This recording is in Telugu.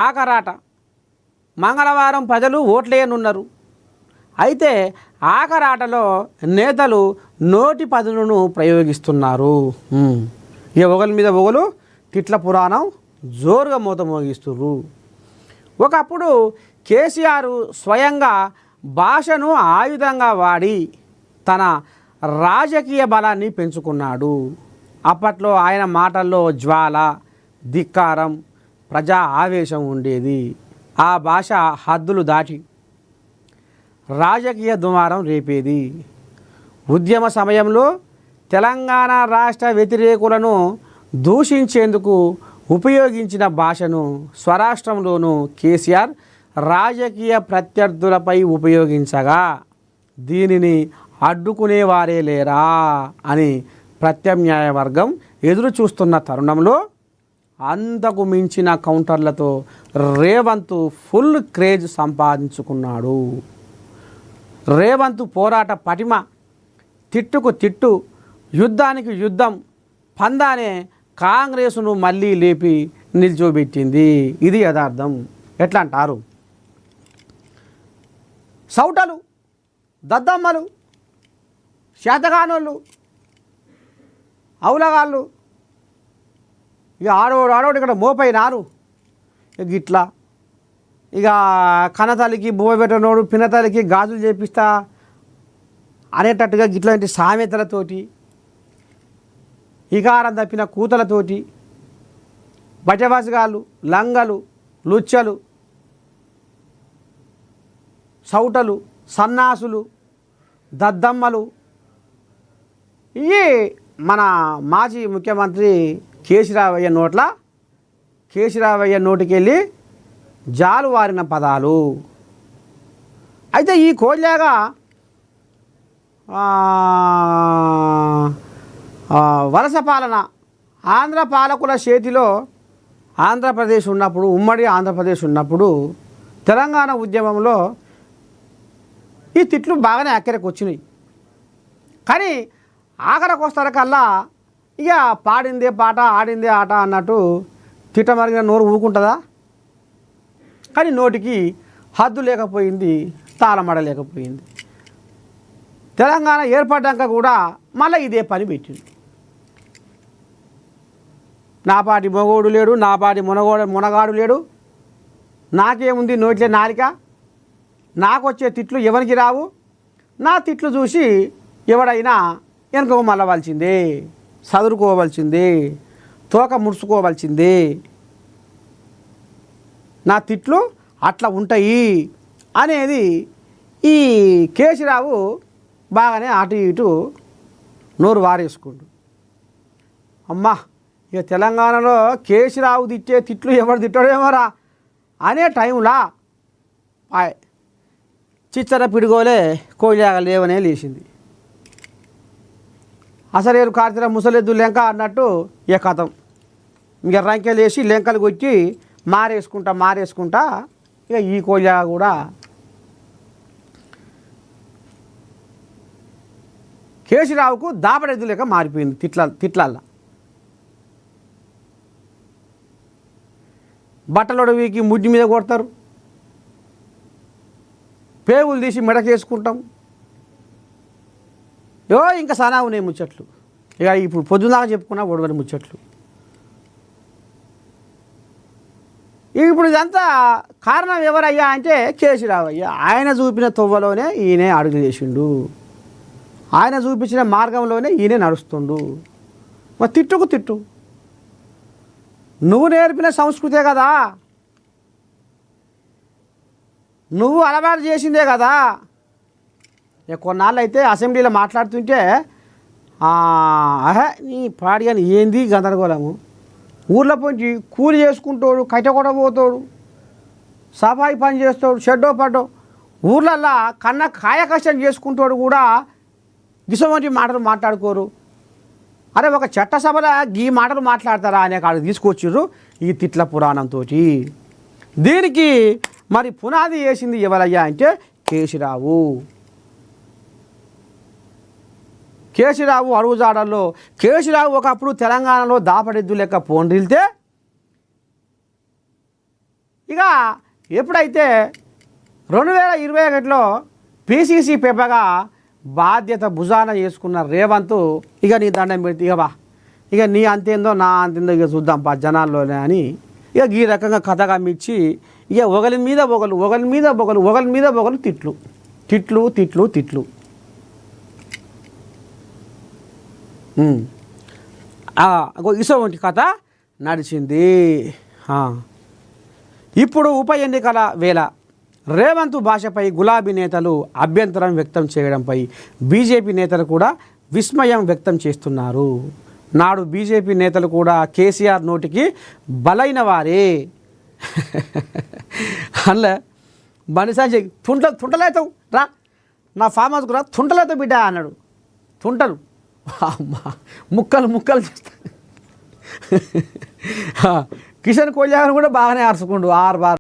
ఆకరాట మంగళవారం ప్రజలు ఓట్లేయనున్నారు. అయితే ఆకరాటలో నేతలు నోటి పదులను ప్రయోగిస్తున్నారు. ఇక ఒకరి మీద ఒకరు తిట్ల పురాణం జోరుగా మూత మోగిస్తున్నారు. ఒకప్పుడు కేసీఆర్ స్వయంగా భాషను ఆయుధంగా వాడి తన రాజకీయ బలాన్ని పెంచుకున్నాడు. అప్పట్లో ఆయన మాటల్లో జ్వాల, ధిక్కారం, ప్రజా ఆవేశం ఉండేది. ఆ భాష హద్దులు దాటి రాజకీయ దుమారం రేపేది. ఉద్యమ సమయంలో తెలంగాణ రాష్ట్ర వ్యతిరేకులను దూషించేందుకు ఉపయోగించిన భాషను స్వరాష్ట్రంలోనూ కేసీఆర్ రాజకీయ ప్రత్యర్థులపై ఉపయోగించగా దీనిని అడ్డుకునేవారే లేరా అని ప్రత్యామ్నాయ వర్గం ఎదురు చూస్తున్న తరుణంలో అంతకు మించిన కౌంటర్లతో రేవంత్ ఫుల్ క్రేజ్ సంపాదించుకున్నాడు. రేవంత్ పోరాట పటిమ తిట్టుకు తిట్టు, యుద్ధానికి యుద్ధం పందానే కాంగ్రెసును మళ్ళీ లేపి నిల్చోబెట్టింది. ఇది యథార్థం. ఎట్లా అంటారు? సౌటలు, దద్దమ్మలు, శాతగానోళ్ళు, అవులగాళ్ళు, ఇక ఆడోడు ఇక్కడ మోపైనారు. ఇక ఇట్లా ఇక కన్నతల్లికి బువ్వ పెట్టనోడు పిన్నతల్లికి గాజులు చేపిస్తా అనేటట్టుగా ఇట్లాంటి సామెతలతోటి, ఇకారం తప్పిన కూతలతోటి బటవాసిగాళ్ళు, లంగలు, లుచ్చలు, సౌటలు, సన్నాసులు, దద్దమ్మలు ఇవి మన మాజీ ముఖ్యమంత్రి కేసీరావయ్య నోటికెళ్ళి జాలువారిన పదాలు. అయితే ఈ కోల్యాగా వలస పాలన ఆంధ్ర పాలకుల చేతిలో ఆంధ్రప్రదేశ్ ఉన్నప్పుడు, ఉమ్మడి ఆంధ్రప్రదేశ్ ఉన్నప్పుడు తెలంగాణ ఉద్యమంలో ఈ తిట్లు బాగానే అక్కడికి వచ్చినాయి. కానీ ఆఖరికి వస్తారకల్లా ఇక పాడిందే పాట ఆడిందే ఆట అన్నట్టు తిట్టమరిగిన నోరు ఊరుకుంటుందా? కానీ నోటికి హద్దు లేకపోయింది, తాళమడ లేకపోయింది. తెలంగాణ ఏర్పడ్డాక కూడా మళ్ళీ ఇదే పని పెట్టింది. నాపాటి మొగోడు లేడు, నాపాటి మునగాడు లేడు, నాకేముంది నోట్లే నాలిక, నాకు వచ్చే తిట్లు ఎవరికి రావు, నా తిట్లు చూసి ఎవడైనా వెనుకో మళ్ళవలసిందే, చదురుకోవాల్సిందే, తోక ముడుచుకోవాల్సిందే, నా తిట్లు అట్లా ఉంటాయి అనేది ఈ కేసీరావు బాగానే అటు ఇటు నోరు వారేసుకుండు. అమ్మా ఇక తెలంగాణలో కేసీరావు తిట్టే తిట్లు ఎవరు తిట్టాడేమోరా అనే టైంలా చిచ్చర పిడుగోలే కోయిలాగా లేవనే లేచింది. అసలేరు కార్తీర ముసలెద్దు లెంక అన్నట్టు ఏ కథం ఇంక రంకెలు వేసి లెంకలు కొట్టి మారేసుకుంటా ఇక ఈ కోయిలా కూడా కేసీరావుకు దాపడెద్దు లేక మారిపోయింది తిట్లల్లా. బట్టలోడు వీకి ముడ్డి మీద కొడతారు, పేగులు తీసి మెడకేసుకుంటాం. ఇంకా సానా ఉన్నాయి ముచ్చట్లు. ఇక ఇప్పుడు పొద్దుదాకా చెప్పుకున్నా ఒడవని ముచ్చట్లు. ఇప్పుడు ఇదంతా కారణం ఎవరయ్యా అంటే కేసీరావయ్య. ఆయన చూపిన తొవ్వలోనే ఈయనే అడుగు చేసిండు, ఆయన చూపించిన మార్గంలోనే ఈయనే నడుస్తుండు. మరి తిట్టుకు తిట్టు, నువ్వు నేర్పిన సంస్కృతే కదా, నువ్వు అలవాటు చేసిందే కదా. కొన్నాళ్ళు అయితే అసెంబ్లీలో మాట్లాడుతుంటే నీ పాడి అని ఏంది గందరగోళము, ఊర్లో పోయి కూలి చేసుకుంటాడు, కట్టెకొడ పోతాడు, సఫాయి పని చేస్తాడు, షెడ్డో పడ్డో ఊర్లల్లా కన్న కాయ కష్టం చేసుకుంటాడు కూడా గిసమంటి మాటలు మాట్లాడుకోరు. అరే ఒక చట్టసభలో ఈ మాటలు మాట్లాడతారా అనే కాడికి తీసుకొచ్చిర్రు ఈ తిట్ల పురాణంతో. దీనికి మరి పునాది వేసింది ఎవరయ్యా అంటే కేసీరావు అడుగుజాడల్లో. కేసీరావు ఒకప్పుడు తెలంగాణలో దాపడెద్దు లెక్క పోండిల్తే ఇక ఎప్పుడైతే 2021లో పిసిసి పేపర్గా బాధ్యత భుజాన చేసుకున్న రేవంత్ ఇక నీ దండం పెడితే ఇక బా ఇక నీ అంతేందో నా అంతేందో ఇక చూద్దాం పా జనాల్లోనే అని ఇక ఈ రకంగా కథగా మిచ్చి ఇక ఒకరి మీద ఒకరు తిట్లు తిట్లు తిట్లు తిట్లు ఇటువంటి కథ నడిచింది. ఇప్పుడు ఉప ఎన్నికల వేళ రేవంత్ భాషపై గులాబీ నేతలు అభ్యంతరం వ్యక్తం చేయడంపై బీజేపీ నేతలు కూడా విస్మయం వ్యక్తం చేస్తున్నారు. నాడు బీజేపీ నేతలు కూడా కేసీఆర్ నోటికి బలైన వారే. అందులో బండి సంజయ్ తుంటలైతావు రా నా ఫామ్ హౌస్కు రా తుంటలైతే బిడ్డ అన్నాడు. తుంటలు ముక్కలు చేస్తా. కిషన్ కోల్యాగన్ కూడా బాగానే అరుచుకుండు 6 బార్